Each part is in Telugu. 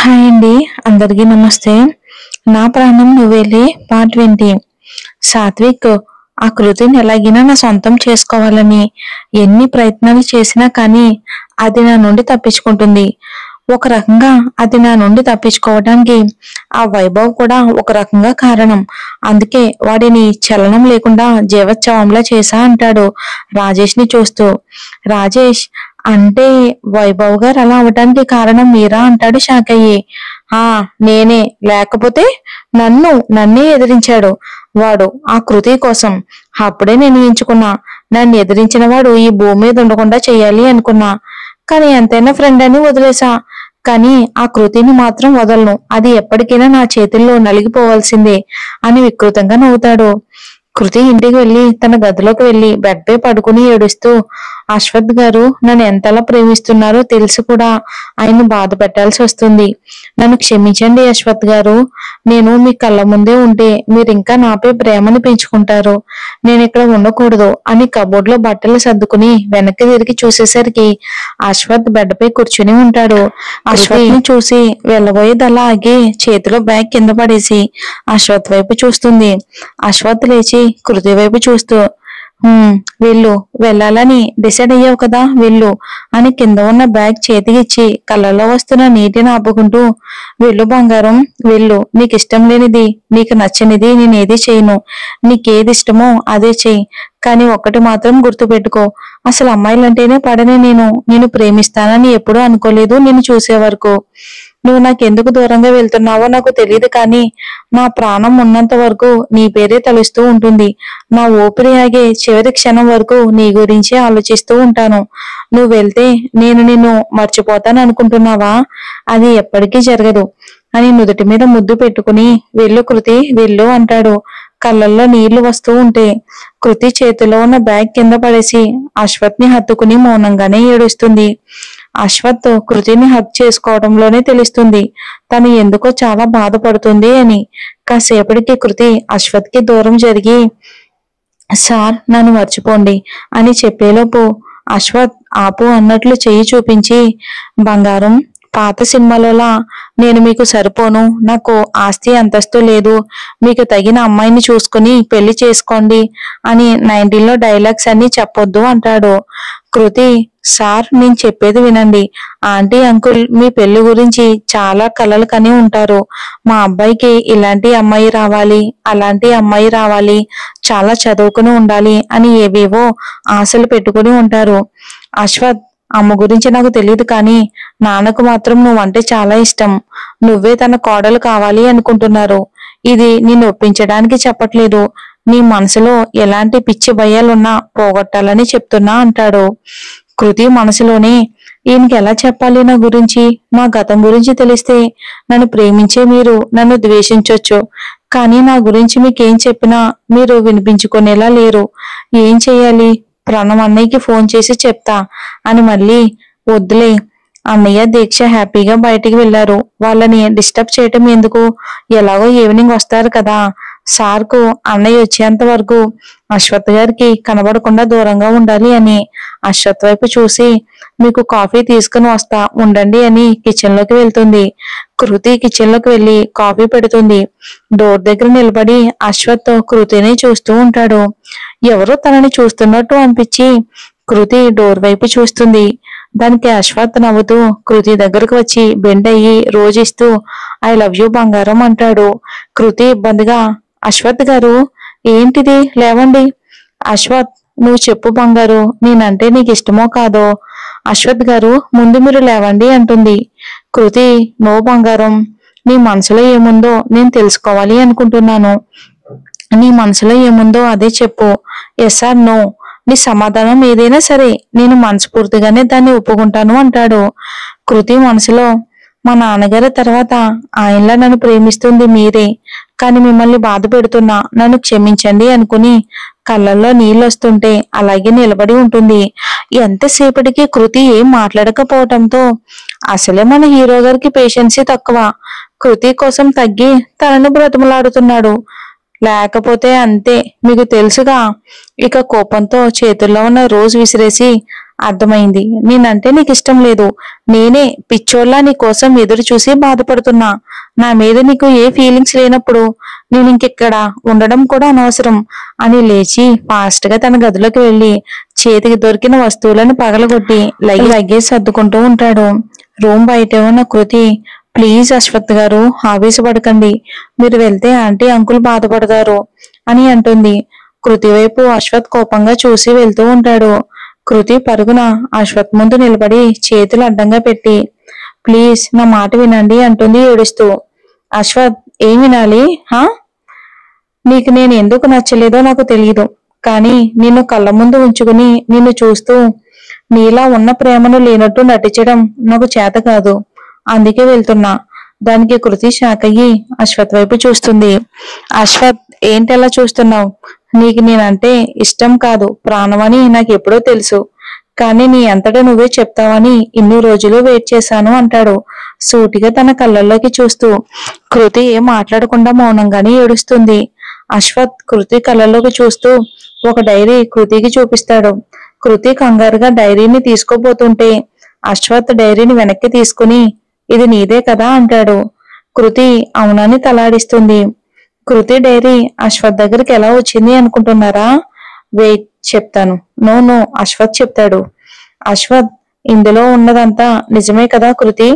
హాయ్ అండి. అందరికీ నమస్తే. నా ప్రాణం నువ్వేలే పార్ట్ 20. సాత్విక్ ఆ కృతిని ఎలాగైనా నా సొంతం చేసుకోవాలని ఎన్ని ప్రయత్నాలు చేసినా కానీ అది నా నుండి తప్పించుకుంటుంది. ఒక రకంగా అది నా నుండి తప్పించుకోవడానికి ఆ వైభవ్ కూడా ఒక రకంగా కారణం. అందుకే వాడిని చలనం లేకుండా జీవోత్సవంలా చేశా అంటాడు రాజేష్ ని చూస్తూ. రాజేష్ అంటే వైభవ్ గారు అలా అవటానికి కారణం మీరా అంటాడు షాక్ అయ్యి. ఆ నేనే, లేకపోతే నన్నే ఎదిరించాడు వాడు ఆ కృతి కోసం. అప్పుడే నిర్ణయించుకున్నా, నన్ను ఎదిరించిన వాడు ఈ భూమి మీద ఉండకుండా చెయ్యాలి అనుకున్నా. కానీ ఎంతైనా ఫ్రెండ్ అని వదిలేసా. కానీ ఆ కృతిని మాత్రం వదలను. అది ఎప్పటికైనా నా చేతుల్లో నలిగిపోవాల్సిందే అని వికృతంగా నవ్వుతాడు. కృతి ఇంటికి వెళ్లి తన గదిలోకి వెళ్లి బెడ్ పై పడుకుని ఏడుస్తూ, అశ్వత్ గారు నన్ను ఎంతలా ప్రేమిస్తున్నారో తెలిసి కూడా ఆయన్ని బాధ పెట్టాల్సి వస్తుంది. నన్ను క్షమించండి అశ్వత్ గారు. నేను మీ కళ్ళ ముందే ఉంటే మీరు ఇంకా నాపై ప్రేమను పెంచుకుంటారు. నేను ఇక్కడ ఉండకూడదు అని కబోర్డ్ లో బట్టలు సర్దుకుని వెనక్కి తిరిగి చూసేసరికి అశ్వత్ బెడ్ పై కూర్చుని ఉంటాడు. అశ్వత్ ని చూసి వెళ్ళబోయేదలా ఆగి చేతిలో బ్యాగ్ కింద పడేసి అశ్వత్ వైపు చూస్తుంది. అశ్వత్ లేచి కృతి వైపు చూస్తూ, వెళ్ళు, వెళ్ళాలని డిసైడ్ అయ్యావు కదా, వెళ్ళు అని కింద ఉన్న బ్యాగ్ చేతికిచ్చి కళ్ళల్లో వస్తున్న నీటిని ఆపుకుంటూ, వెళ్ళు బంగారం, వెళ్ళు. నీకు ఇష్టం లేనిది, నీకు నచ్చనిది నేనేది చేయను. నీకేది ఇష్టమో అదే చెయ్యి. కానీ ఒక్కటి మాత్రం గుర్తుపెట్టుకో, అసలు అమ్మాయిలంటేనే పడని నేను ప్రేమిస్తానని ఎప్పుడూ అనుకోలేదు నిన్ను చూసే వరకు. నువ్వు నాకెందుకు దూరంగా వెళ్తున్నావో నాకు తెలియదు, కానీ నా ప్రాణం ఉన్నంత వరకు నీ పేరే తలుస్తూ ఉంటుంది. నా ఊపిరి ఆగే చివరి క్షణం వరకు నీ గురించే ఆలోచిస్తూ ఉంటాను. నువ్వు వెళ్తే నేను నిన్ను మర్చిపోతాను అనుకుంటున్నావా? అది ఎప్పటికీ జరగదు అని నుదుటి మీద ముద్దు పెట్టుకుని, వెళ్ళు కృతి, వెళ్ళు అంటాడు. కళ్ళల్లో నీళ్లు వస్తూ ఉంటే కృతి చేతిలో ఉన్న బ్యాగ్ కింద పడేసి అశ్వత్ ని హత్తుకుని మౌనంగానే ఏడుస్తుంది. అశ్వత్ కృతిని హక్ చేసుకోవడంలోనే తెలుస్తుంది తను ఎందుకో చాలా బాధపడుతుంది అని. కాసేపటికి కృతి అశ్వత్ కి దూరం జరిగి, సార్ నన్ను మర్చిపోండి అని చెప్పేలోపు అశ్వత్ ఆపు అన్నట్లు చెయ్యి చూపించి, బంగారం, పాత సినిమాలోలా నేను మీకు సరిపోను, నాకు ఆస్తి అంతస్తు లేదు, మీకు తగిన అమ్మాయిని చూసుకుని పెళ్లి చేసుకోండి అని 90లో డైలాగ్స్ అన్ని చెప్పొద్దు అంటాడు. కృతి, సార్ నేను చెప్పేది వినండి. ఆంటీ అంకుల్ మీ పెళ్లి గురించి చాలా కలలు కని ఉంటారు. మా అబ్బాయికి ఇలాంటి అమ్మాయి రావాలి, అలాంటి అమ్మాయి రావాలి, చాలా చదువుకుని ఉండాలి అని ఏవేవో ఆశలు పెట్టుకుని ఉంటారు. అశ్వత్, అమ్మ గురించి నాకు తెలియదు, కానీ నాన్నకు మాత్రం నువ్వంటే చాలా ఇష్టం. నువ్వే తన కోడలు కావాలి అనుకుంటున్నారు. ఇది నిన్ను ఒప్పించడానికి చెప్పట్లేదు. నీ మనసులో ఎలాంటి పిచ్చి భయాలున్నా పోగొట్టాలని చెప్తున్నా అంటాడు. కృతి మనసులోనే, ఈయనకి ఎలా చెప్పాలి నా గురించి? నా గతం గురించి తెలిస్తే నన్ను ప్రేమించే మీరు నన్ను ద్వేషించొచ్చు, కానీ నా గురించి మీకేం చెప్పినా మీరు వినిపించుకునేలా లేరు. ఏం చెయ్యాలి? ప్రణవ్ అన్నయ్యకి ఫోన్ చేసి చెప్తా అని మళ్ళీ, వద్దులే, అన్నయ్య దీక్ష హ్యాపీగా బయటికి వెళ్లారు, వాళ్ళని డిస్టర్బ్ చేయటం ఎందుకు, ఎలాగో ఈవినింగ్ వస్తారు కదా. సార్కు అన్నయ్య వచ్చేంత వరకు అశ్వత్ గారికి కనబడకుండా దూరంగా ఉండాలి అని అశ్వత్ వైపు చూసి, మీకు కాఫీ తీసుకుని వస్తా ఉండండి అని కిచెన్ లోకి వెళ్తుంది. కృతి కిచెన్ లోకి వెళ్లి కాఫీ పెడుతుంది. డోర్ దగ్గర నిలబడి అశ్వత్ కృతిని చూస్తూ ఉంటాడు. ఎవరో తనని చూస్తున్నట్టు అనిపించి కృతి డోర్ వైపు చూస్తుంది. దానికి అశ్వత్ నవ్వుతూ కృతి దగ్గరకు వచ్చి బెండ్ అయ్యి రోజిస్తూ, ఐ లవ్ యూ బంగారం అంటాడు. కృతి ఇబ్బందిగా, అశ్వత్ గారు ఏంటిది, లేవండి. అశ్వత్, నువ్వు చెప్పు బంగారు, నేనంటే నీకు ఇష్టమో కాదో. అశ్వత్ గారు, ముందు మీరు లేవండి అంటుంది. కృతి, నో బంగారం, నీ మనసులో ఏముందో నేను తెలుసుకోవాలి అనుకుంటున్నాను. నీ మనసులో ఏముందో అదే చెప్పు. ఎస్ ఆర్ నో, నీ సమాధానం ఏదైనా సరే నేను మనస్ఫూర్తిగానే దాన్ని ఒప్పుకుంటాను అంటాడు. కృతి మనసులో, మా నాన్నగారి తర్వాత ఆయనలా నన్ను ప్రేమిస్తుంది మీరే, కానీ మిమ్మల్ని బాధ పెడుతున్నా, నన్ను క్షమించండి అనుకుని కళ్ళల్లో నీళ్ళొస్తుంటే అలాగే నిలబడి ఉంటుంది. ఎంతసేపటికి కృతి ఏం మాట్లాడకపోవటంతో అసలే మన హీరో గారికి పేషెన్సీ తక్కువ. కృతి కోసం తగ్గి తనను బ్రతిమలాడుతున్నాడు. లేకపోతే అంతే, మీకు తెలుసుగా. ఇక కోపంతో చేతుల్లో ఉన్న రోజ్ విసిరేసి, అర్థమైంది, నేనంటే నీకు ఇష్టం లేదు. నేనే పిచ్చోళ్ళ నీ కోసం ఎదురు చూసి బాధపడుతున్నా. నా మీద నీకు ఏ ఫీలింగ్స్ లేనప్పుడు నేను ఇంకెక్కడ ఉండడం కూడా అనవసరం అని లేచి ఫాస్ట్ గా తన గదిలోకి వెళ్లి చేతికి దొరికిన వస్తువులను పగలగొట్టి లగేజ్ సర్దుకుంటూ ఉంటాడు. రూమ్ బయట ఉన్న కృతి, ప్లీజ్ అశ్వత్ గారు, ఆవేశపడకండి. మీరు వెళ్తే ఆంటీ అంకుల్ బాధపడతారు అని అంటుంది. కృతి వైపు అశ్వత్ కోపంగా చూసి వెళ్తూ ఉంటాడు. కృతి పరుగున అశ్వత్ ముందు నిలబడి చేతులు అడ్డంగా పెట్టి, ప్లీజ్ నా మాట వినండి అంటుంది ఏడుస్తూ. అశ్వత్, ఏం వినాలి? నీకు నేను ఎందుకు నచ్చలేదో నాకు తెలియదు, కానీ నిన్ను కళ్ళ ముందు ఉంచుకుని నిన్ను చూస్తూ నీలా ఉన్న ప్రేమను లేనట్టు నటించడం నాకు చేత కాదు. అందుకే వెళ్తున్నా. దానికి కృతి షాక్ అయ్యి అశ్వత్ వైపు చూస్తుంది. అశ్వత్, ఏంటలా చూస్తున్నావు? నీకు నేనంటే ఇష్టం కాదు, ప్రాణమని నాకు ఎప్పుడో తెలుసు. కానీ నీ అంతటా నువ్వే చెప్తావని ఇన్ని రోజులు వెయిట్ చేశాను అంటాడు సూటిగా తన కళ్ళల్లోకి చూస్తూ. కృతి ఏం మాట్లాడకుండా మౌనంగానే ఏడుస్తుంది. అశ్వత్ కృతి కళ్ళల్లోకి చూస్తూ ఒక డైరీ కృతికి చూపిస్తాడు. కృతి కంగారుగా డైరీని తీసుకోబోతుంటే అశ్వత్ డైరీని వెనక్కి తీసుకుని, ఇది నీదే కదా అంటాడు. కృతి అవునని తలాడిస్తుంది. కృతి డైరీ అశ్వత్ దగ్గరికి ఎలా వచ్చింది అనుకుంటున్నారా? వెయిట్, చెప్తాను. నో, అశ్వత్ చెప్తాడు. అశ్వత్, ఇందులో ఉన్నదంతా నిజమే కదా కృతి?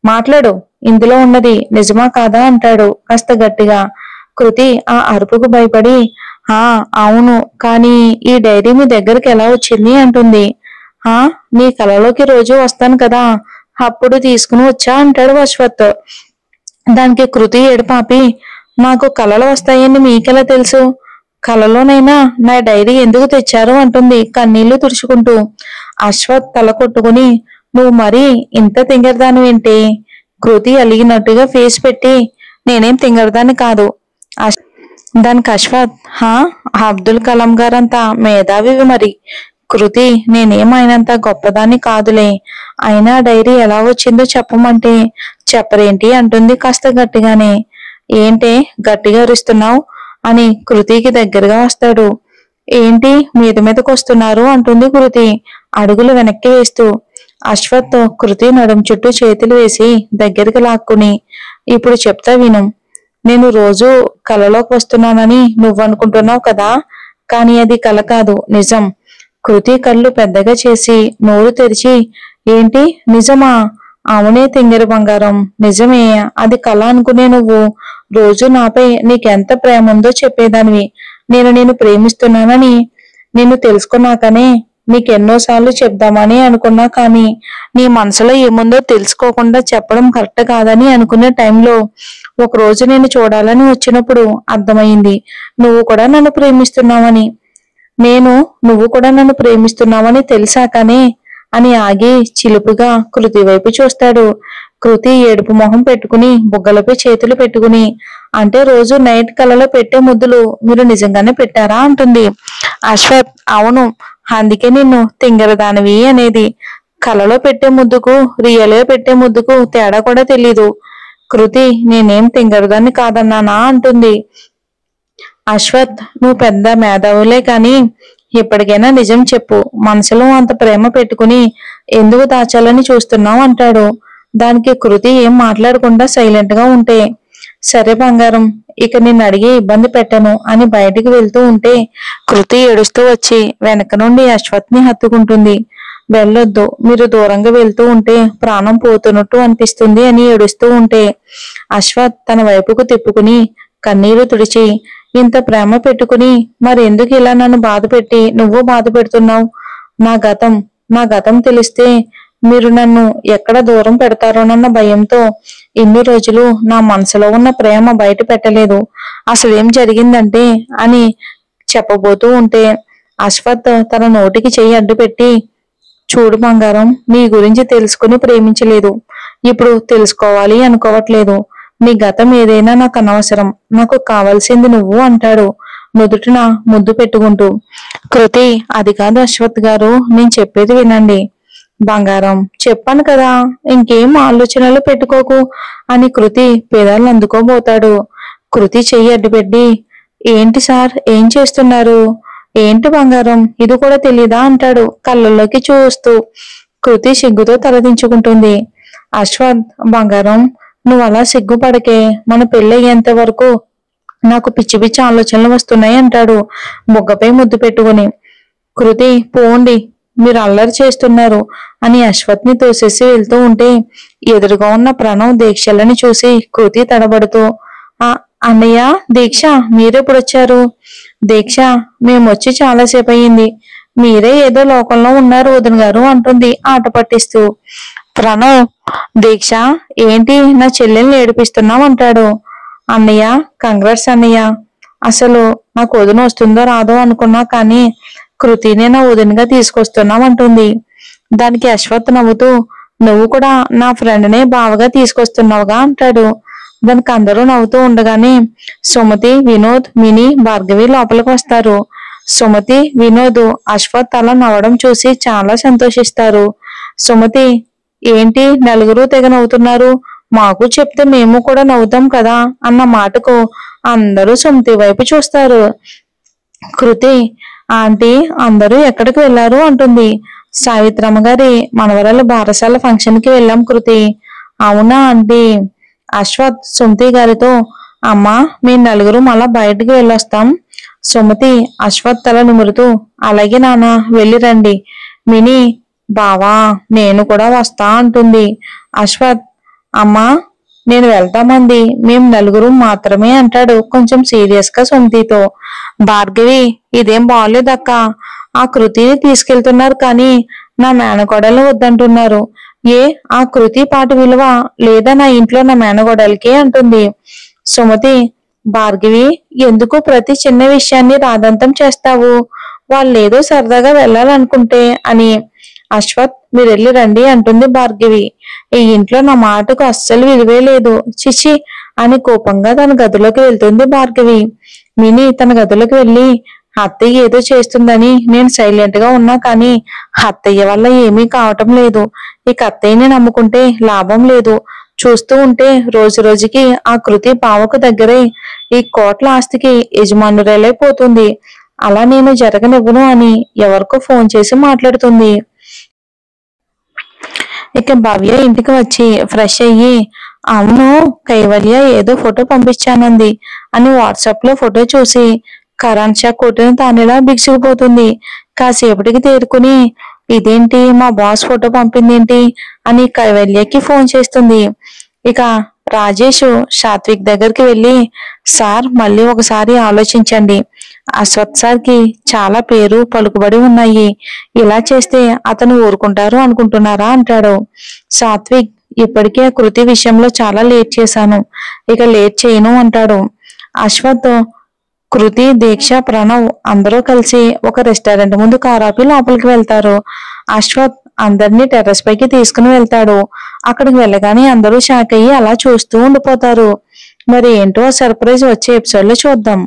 మాట్లాడు, ఇందులో ఉన్నది నిజమా కాదా అంటాడు కాస్త గట్టిగా. కృతి ఆ అరుపుకు భయపడి, అవును, కానీ ఈ డైరీ మీ దగ్గరికి ఎలా వచ్చింది అంటుంది. నీ కలలోకి రోజు వస్తాను కదా, అప్పుడు తీసుకుని వచ్చా అంటాడు అశ్వత్. దానికి కృతి ఏడుపాపి, నాకు కలలు వస్తాయని మీకెలా తెలుసు? కలలోనైనా నా డైరీ ఎందుకు తెచ్చారు అంటుంది కన్నీళ్లు తుడుచుకుంటూ. అశ్వత్ తల కొట్టుకుని, నువ్వు మరీ ఇంత తింగరదానివేంటి? కృతి అలిగినట్టుగా ఫేస్ పెట్టి, నేనేం తింగరదాన్ని కాదు. దానికి అశ్వత్, అబ్దుల్ కలాం గారంతా మేధావివి మరి. కృతి, నేనేమైనంత గొప్పదాన్ని కాదులే. అయినా డైరీ ఎలా వచ్చిందో చెప్పమంటే చెప్పరేంటి అంటుంది కాస్త గట్టిగానే. ఏంటే గట్టిగా అరుస్తున్నావు అని కృతికి దగ్గరగా వస్తాడు. ఏంటి మీద మీదకి వస్తున్నారు అంటుంది కృతి అడుగులు వెనక్కి వేస్తూ. అశ్వత్ కృతి నడుం చుట్టూ చేతులు వేసి దగ్గరికి లాక్కుని, ఇప్పుడు చెప్తా విను. నేను రోజు కలలోకి వస్తున్నానని నువ్వనుకుంటున్నావు కదా, కానీ అది కల కాదు, నిజం. కృతి కళ్ళు పెద్దగా చేసి నోరు తెరిచి, ఏంటి నిజమా? అవునే తింగరి బంగారం, నిజమే. అది కళ అనుకునే నువ్వు రోజు నాపై నీకెంత ప్రేమ ఉందో చెప్పేదానివి. నేను ప్రేమిస్తున్నానని నేను తెలుసుకున్నాకనే నీకెన్నోసార్లు చెప్దామని అనుకున్నా, కానీ నీ మనసులో ఏముందో తెలుసుకోకుండా చెప్పడం కరెక్ట్ కాదని అనుకునే టైంలో ఒకరోజు నేను చూడాలని వచ్చినప్పుడు అర్థమైంది నువ్వు కూడా నన్ను ప్రేమిస్తున్నావని. నువ్వు కూడా నన్ను ప్రేమిస్తున్నావని తెలిసాకనే అని ఆగి చిలుపుగా కృతి వైపు చూస్తాడు. కృతి ఏడుపు మొహం పెట్టుకుని బుగ్గలపై చేతులు పెట్టుకుని, అంటే రోజు నైట్ కలలో పెట్టే ముద్దులు మీరు నిజంగానే పెట్టారా అంటుంది. అశ్వత్, అవును, అందుకే నిన్ను తింగరదానివి అనేది. కలలో పెట్టే ముద్దుకు రియల్ గా పెట్టే ముద్దుకు తేడా కూడా తెలీదు. కృతి, నేనేం తింగరదాన్ని కాదన్నానా అంటుంది. అశ్వత్, నువ్వు పెద్ద మేధావులే కాని ఎప్పటికైనా నిజం చెప్పు. మనసులో అంత ప్రేమ పెట్టుకుని ఎందుకు దాచాలని చూస్తున్నావు అంటాడు. దానికి కృతి ఏం మాట్లాడకుండా సైలెంట్ గా ఉంటే, సరే బంగారం, ఇక నిన్ను అడిగి ఇబ్బంది పెట్టను అని బయటికి వెళ్తూ ఉంటే కృతి ఏడుస్తూ వచ్చి వెనక నుండి అశ్వత్ ని హత్తుకుంటుంది. వెళ్ళొద్దు, మీరు దూరంగా వెళ్తూ ఉంటే ప్రాణం పోతున్నట్టు అనిపిస్తుంది అని ఏడుస్తూ ఉంటే అశ్వత్ తన వైపుకు తిప్పుకుని కన్నీరు తుడిచి, ఇంత ప్రేమ పెట్టుకుని మరెందుకు ఇలా నన్ను బాధ పెట్టి నువ్వు బాధ పెడుతున్నావు? నా గతం తెలిస్తే మీరు నన్ను ఎక్కడ దూరం పెడతారోనన్న భయంతో ఇన్ని రోజులు నా మనసులో ఉన్న ప్రేమ బయట పెట్టలేదు. అసలేం జరిగిందంటే అని చెప్పబోతూ ఉంటే అశ్వత్ తన నోటికి చెయ్యి అడ్డు పెట్టి, చూడు బంగారం, నీ గురించి తెలుసుకుని ప్రేమించలేదు, ఇప్పుడు తెలుసుకోవాలి అనుకోవట్లేదు. నీ గతం ఏదైనా నాకు అనవసరం, నాకు కావాల్సింది నువ్వు అంటాడు నుదుటిన ముద్దు పెట్టుకుంటూ. కృతి, అది కాదు అశ్వత్ గారు, నేను చెప్పేది వినండి. బంగారం, చెప్పాను కదా, ఇంకేం ఆలోచనలు పెట్టుకోకు అని కృతి పెదాలను అందుకోబోతాడు. కృతి చెయ్యి అడ్డుపెట్టి, ఏంటి సార్, ఏం చేస్తున్నారు? ఏంటి బంగారం, ఇది కూడా తెలీదా అంటాడు కళ్ళల్లోకి చూస్తూ. కృతి సిగ్గుతో తలదించుకుంటుంది. అశ్వథ్, బంగారం, నువ్వు అలా సిగ్గుపడకే. మన పెళ్ళయ్యేంత వరకు నాకు పిచ్చి పిచ్చి ఆలోచనలు వస్తున్నాయి అంటాడు బుగ్గపై ముద్దు పెట్టుకుని. కృతి, పోండి, మీరు అల్లరి చేస్తున్నారు అని అశ్వథ్ని తోసేసి వెళ్తూ ఉంటే ఎదురుగా ఉన్న ప్రణవ్ దీక్షలని చూసి కృతి తడబడుతూ, ఆ అన్నయ్య, దీక్ష మీరెప్పుడొచ్చారు? దీక్ష, మేమొచ్చి చాలాసేపు అయ్యింది. మీరే ఏదో లోకంలో ఉన్నారు వదిన గారు అంటుంది ఆట పట్టిస్తూ. ప్రణవ్, దీక్ష, ఏంటి నా చెల్లెల్ని ఏడిపిస్తున్నావు అంటాడు. అన్నయ్య, కంగ్రాట్స్ అన్నయ్య. అసలు నాకు వదిన వస్తుందో రాదో అనుకున్నా, కానీ కృతినే నా వదినగా తీసుకొస్తున్నామంటుంది. దానికి అశ్వథ్ నవ్వుతూ, నువ్వు కూడా నా ఫ్రెండ్నే బావగా తీసుకొస్తున్నావుగా అంటాడు. దానికి అందరూ నవ్వుతూ ఉండగానే సుమతి, వినోద్, మిని, భార్గవి లోపలికి వస్తారు. సుమతి, వినోద్ అశ్వథ్ అలా నవ్వడం చూసి చాలా సంతోషిస్తారు. సుమతి, ఏంటి నలుగురు తెగ నవ్వుతున్నారు? మాకు చెప్తే మేము కూడా నవ్వుతాం కదా అన్న మాటకు అందరూ సుమతి వైపు చూస్తారు. కృతి, ఆంటీ, అందరూ ఎక్కడికి వెళ్లారు అంటుంది. సావిత్రమ్మ గారి మనవరాల బారసాల ఫంక్షన్ కి వెళ్ళాం కృతి. అవునా ఆంటీ? అశ్వథ్ సుమతి గారితో, అమ్మా, మీ నలుగురు మళ్ళా బయటికి వెళ్ళొస్తాం. సుమతి అశ్వథ్ తల నిమురుతూ, అలాగే నాన్న, వెళ్ళి రండి. మిని, బావా, నేను కూడా వస్తా అంటుంది. అశ్వథ్, అమ్మా, నేను వెళ్తామంది, మేం నలుగురు మాత్రమే అంటాడు కొంచెం సీరియస్ గా సుమతితో. భార్గవి, ఇదేం బాగోలేదక్క. ఆ కృతిని తీసుకెళ్తున్నారు కానీ నా మేనకోడలు వద్దంటున్నారు. ఏ ఆ కృతి పాటు విలువ లేదా నా ఇంట్లో నా మేనకోడలికి అంటుంది. సుమతి, భార్గవి, ఎందుకు ప్రతి చిన్న విషయాన్ని రాదంతం చేస్తావు? వాళ్ళేదో సరదాగా వెళ్ళాలనుకుంటే అని. అశ్వథ్, మీరు వెళ్ళి రండి అంటుంది భార్గవి. ఈ ఇంట్లో నా మాటకు అస్సలు విలువే లేదు, చిచి అని కోపంగా తన గదిలోకి వెళ్తుంది భార్గవి. మిని తన గదిలోకి వెళ్ళి, అత్తయ్య ఏదో చేస్తుందని నేను సైలెంట్ గా ఉన్నా, కానీ అత్తయ్య వల్ల ఏమీ కావటం లేదు. ఇక అత్తయ్యని నమ్ముకుంటే లాభం లేదు. చూస్తూ ఉంటే రోజు రోజుకి ఆ కృతి బావకు దగ్గరై ఈ కోట్ల ఆస్తికి యజమానురాలైపోతుంది. అలా నేను జరగనివ్వను అని ఎవరికో ఫోన్ చేసి మాట్లాడుతుంది. ఇక భవ్య ఇంటికి వచ్చి ఫ్రెష్ అయ్యి, అవును, కైవల్య ఏదో ఫోటో పంపించానంది అని వాట్సాప్ లో ఫోటో చూసి కరెంట్ షాక్ కొట్టిన తానేలా బిగుసుకుపోతుంది. కాసేపటికి తేరుకుని, ఇదేంటి, మా బాస్ ఫోటో పంపిందేంటి అని కైవల్యకి ఫోన్ చేస్తుంది. ఇక రాజేష్ సాత్విక్ దగ్గరికి వెళ్ళి, సార్, మళ్ళీ ఒకసారి ఆలోచించండి. అశ్వథ్ సార్ కి చాలా పేరు పలుకుబడి ఉన్నాయి. ఇలా చేస్తే అతను ఊరుకుంటారు అనుకుంటున్నారా అంటాడు. సాత్విక్, ఇప్పటికే కృతి విషయంలో చాలా లేట్ చేశాను, ఇక లేట్ చేయను అంటాడు. అశ్వథ్, కృతి, దీక్ష, ప్రణవ్ అందరూ కలిసి ఒక రెస్టారెంట్ ముందు కారాపి లోపలికి వెళ్తారు. అశ్వథ్ అందరినీ టెర్రస్ పైకి తీసుకుని వెళ్తాడు. అక్కడికి వెళ్ళగానే అందరూ షాక్ అయ్యి అలా చూస్తూ ఉండిపోతారు. మరి ఏంటో సర్ప్రైజ్ వచ్చే ఎపిసోడ్ లో చూద్దాం.